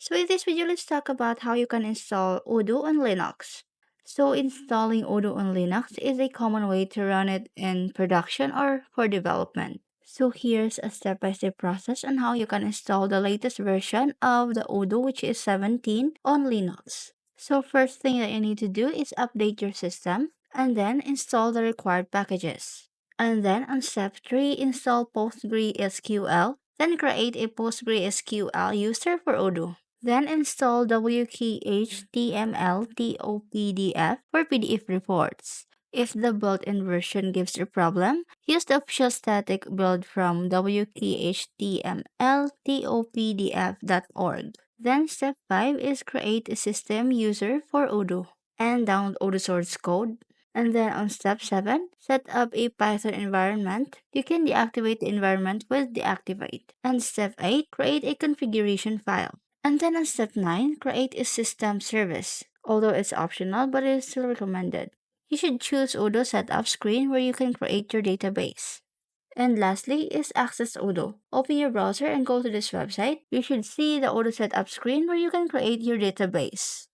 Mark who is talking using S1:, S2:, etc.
S1: So in this video, let's talk about how you can install Odoo on Linux. So installing Odoo on Linux is a common way to run it in production or for development. So here's a step-by-step process on how you can install the latest version of the Odoo, which is 17 on Linux. So first thing that you need to do is update your system and then install the required packages. And then on step 3, install PostgreSQL, then create a PostgreSQL user for Odoo. Then install WKHTML for PDF reports. If the built-in version gives a problem, use the official static build from wkhtmltopdf.org. Then step 5 is create a system user for Odoo and download Odoo source code. And then on step 7, set up a Python environment. You can deactivate the environment with deactivate. And step 8, create a configuration file. And then on step 9, create a system service. Although it's optional, but it is still recommended. You should choose Odoo setup screen where you can create your database. And lastly is access Odoo. Open your browser and go to this website. You should see the Odoo setup screen where you can create your database.